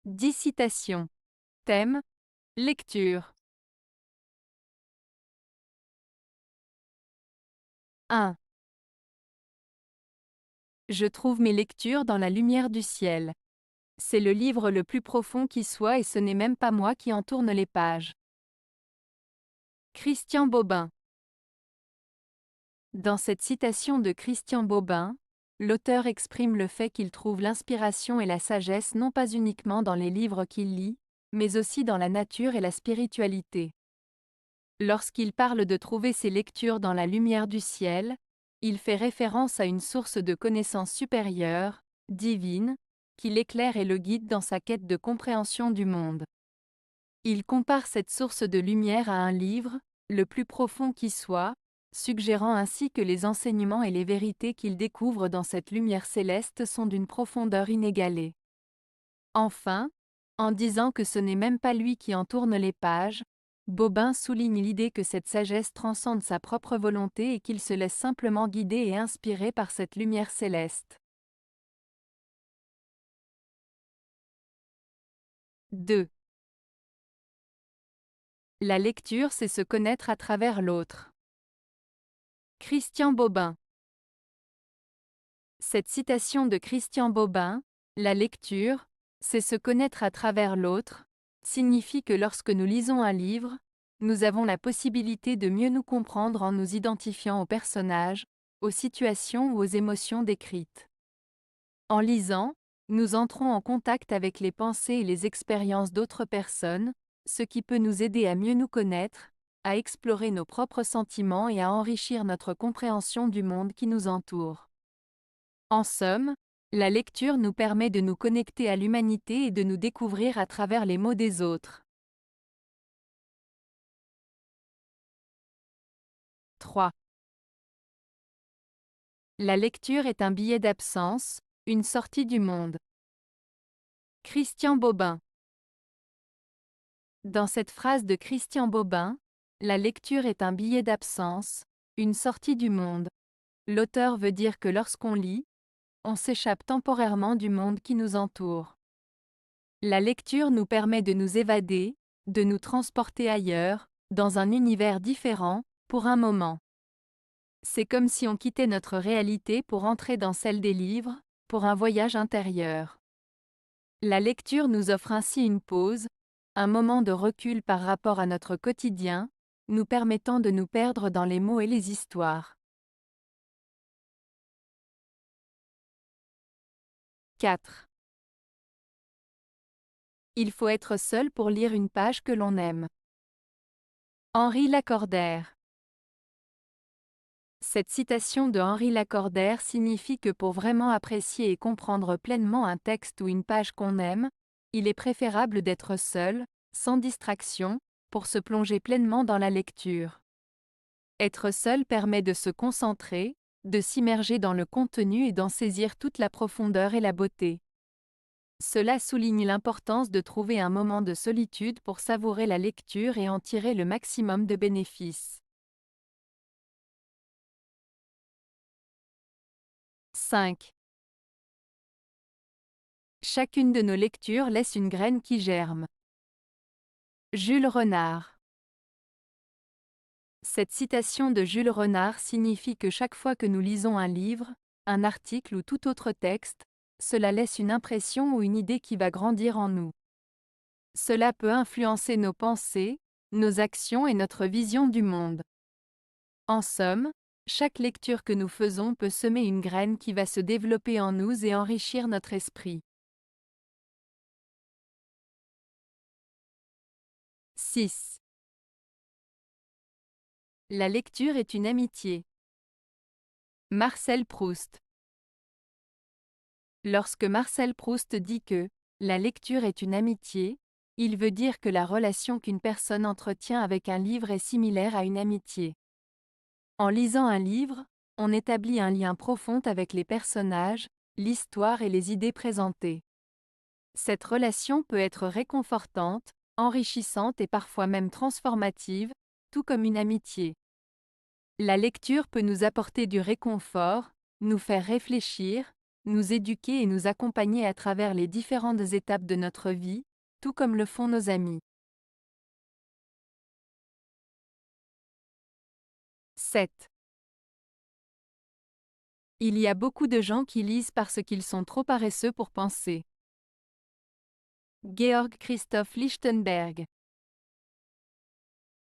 10 citations. Thème: lecture. 1. Je trouve mes lectures dans la lumière du ciel. C'est le livre le plus profond qui soit et ce n'est même pas moi qui en tourne les pages. Christian Bobin. Dans cette citation de Christian Bobin, l'auteur exprime le fait qu'il trouve l'inspiration et la sagesse non pas uniquement dans les livres qu'il lit, mais aussi dans la nature et la spiritualité. Lorsqu'il parle de trouver ses lectures dans la lumière du ciel, il fait référence à une source de connaissance supérieure, divine, qui l'éclaire et le guide dans sa quête de compréhension du monde. Il compare cette source de lumière à un livre, le plus profond qui soit, suggérant ainsi que les enseignements et les vérités qu'il découvre dans cette lumière céleste sont d'une profondeur inégalée. Enfin, en disant que ce n'est même pas lui qui en tourne les pages, Bobin souligne l'idée que cette sagesse transcende sa propre volonté et qu'il se laisse simplement guider et inspirer par cette lumière céleste. 2. La lecture, c'est se connaître à travers l'autre. Christian Bobin. Cette citation de Christian Bobin, la lecture, c'est se connaître à travers l'autre, signifie que lorsque nous lisons un livre, nous avons la possibilité de mieux nous comprendre en nous identifiant aux personnages, aux situations ou aux émotions décrites. En lisant, nous entrons en contact avec les pensées et les expériences d'autres personnes, ce qui peut nous aider à mieux nous connaître, à explorer nos propres sentiments et à enrichir notre compréhension du monde qui nous entoure. En somme, la lecture nous permet de nous connecter à l'humanité et de nous découvrir à travers les mots des autres. 3. La lecture est un billet d'absence, une sortie du monde. Christian Bobin. Dans cette phrase de Christian Bobin, la lecture est un billet d'absence, une sortie du monde. L'auteur veut dire que lorsqu'on lit, on s'échappe temporairement du monde qui nous entoure. La lecture nous permet de nous évader, de nous transporter ailleurs, dans un univers différent, pour un moment. C'est comme si on quittait notre réalité pour entrer dans celle des livres, pour un voyage intérieur. La lecture nous offre ainsi une pause, un moment de recul par rapport à notre quotidien, nous permettant de nous perdre dans les mots et les histoires. 4. Il faut être seul pour lire une page que l'on aime. Henri Lacordaire. Cette citation de Henri Lacordaire signifie que pour vraiment apprécier et comprendre pleinement un texte ou une page qu'on aime, il est préférable d'être seul, sans distraction, pour se plonger pleinement dans la lecture. Être seul permet de se concentrer, de s'immerger dans le contenu et d'en saisir toute la profondeur et la beauté. Cela souligne l'importance de trouver un moment de solitude pour savourer la lecture et en tirer le maximum de bénéfices. 5. Chacune de nos lectures laisse une graine qui germe. Jules Renard. Cette citation de Jules Renard signifie que chaque fois que nous lisons un livre, un article ou tout autre texte, cela laisse une impression ou une idée qui va grandir en nous. Cela peut influencer nos pensées, nos actions et notre vision du monde. En somme, chaque lecture que nous faisons peut semer une graine qui va se développer en nous et enrichir notre esprit. 6. La lecture est une amitié. Marcel Proust. Lorsque Marcel Proust dit que la lecture est une amitié, il veut dire que la relation qu'une personne entretient avec un livre est similaire à une amitié. En lisant un livre, on établit un lien profond avec les personnages, l'histoire et les idées présentées. Cette relation peut être réconfortante, enrichissante et parfois même transformative, tout comme une amitié. La lecture peut nous apporter du réconfort, nous faire réfléchir, nous éduquer et nous accompagner à travers les différentes étapes de notre vie, tout comme le font nos amis. 7. Il y a beaucoup de gens qui lisent parce qu'ils sont trop paresseux pour penser. Georg Christoph Lichtenberg.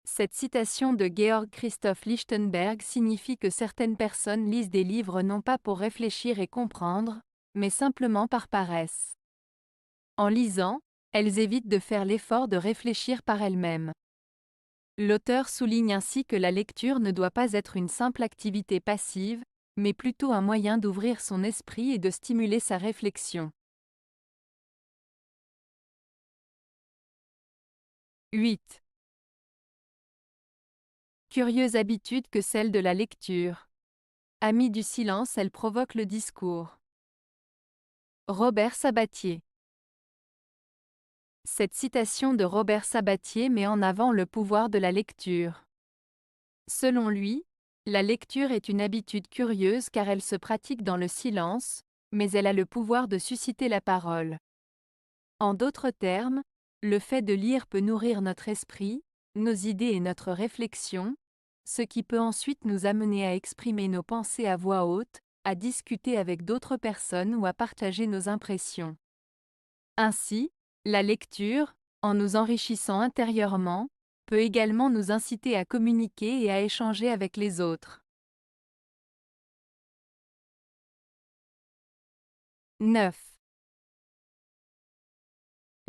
Cette citation de Georg Christoph Lichtenberg signifie que certaines personnes lisent des livres non pas pour réfléchir et comprendre, mais simplement par paresse. En lisant, elles évitent de faire l'effort de réfléchir par elles-mêmes. L'auteur souligne ainsi que la lecture ne doit pas être une simple activité passive, mais plutôt un moyen d'ouvrir son esprit et de stimuler sa réflexion. 8. Curieuse habitude que celle de la lecture. Amie du silence, elle provoque le discours. Robert Sabatier. Cette citation de Robert Sabatier met en avant le pouvoir de la lecture. Selon lui, la lecture est une habitude curieuse car elle se pratique dans le silence, mais elle a le pouvoir de susciter la parole. En d'autres termes, le fait de lire peut nourrir notre esprit, nos idées et notre réflexion, ce qui peut ensuite nous amener à exprimer nos pensées à voix haute, à discuter avec d'autres personnes ou à partager nos impressions. Ainsi, la lecture, en nous enrichissant intérieurement, peut également nous inciter à communiquer et à échanger avec les autres. 9.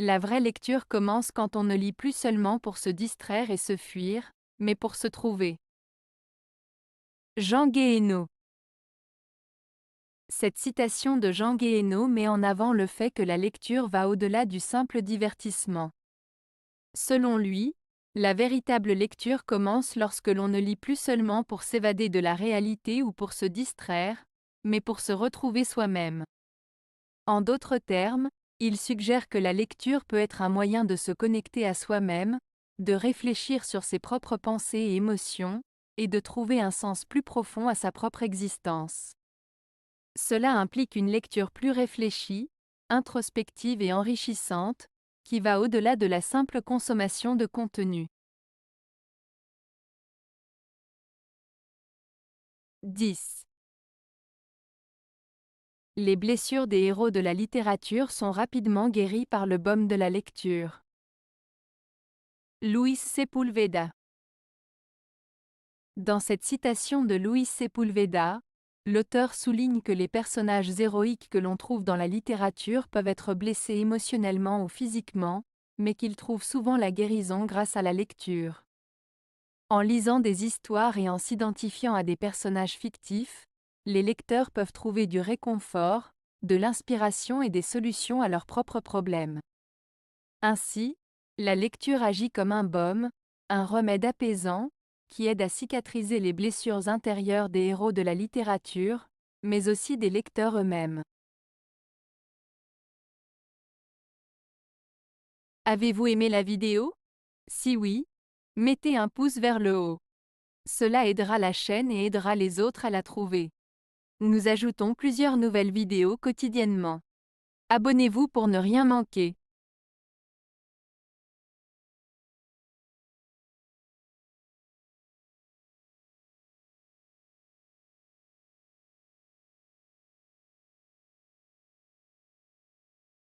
La vraie lecture commence quand on ne lit plus seulement pour se distraire et se fuir, mais pour se trouver. Jean Guéhenno. Cette citation de Jean Guéhenno met en avant le fait que la lecture va au-delà du simple divertissement. Selon lui, la véritable lecture commence lorsque l'on ne lit plus seulement pour s'évader de la réalité ou pour se distraire, mais pour se retrouver soi-même. En d'autres termes, il suggère que la lecture peut être un moyen de se connecter à soi-même, de réfléchir sur ses propres pensées et émotions, et de trouver un sens plus profond à sa propre existence. Cela implique une lecture plus réfléchie, introspective et enrichissante, qui va au-delà de la simple consommation de contenu. 10. Les blessures des héros de la littérature sont rapidement guéries par le baume de la lecture. Luis Sepúlveda. Dans cette citation de Luis Sepúlveda, l'auteur souligne que les personnages héroïques que l'on trouve dans la littérature peuvent être blessés émotionnellement ou physiquement, mais qu'ils trouvent souvent la guérison grâce à la lecture. En lisant des histoires et en s'identifiant à des personnages fictifs, les lecteurs peuvent trouver du réconfort, de l'inspiration et des solutions à leurs propres problèmes. Ainsi, la lecture agit comme un baume, un remède apaisant, qui aide à cicatriser les blessures intérieures des héros de la littérature, mais aussi des lecteurs eux-mêmes. Avez-vous aimé la vidéo? Si oui, mettez un pouce vers le haut. Cela aidera la chaîne et aidera les autres à la trouver. Nous ajoutons plusieurs nouvelles vidéos quotidiennement. Abonnez-vous pour ne rien manquer.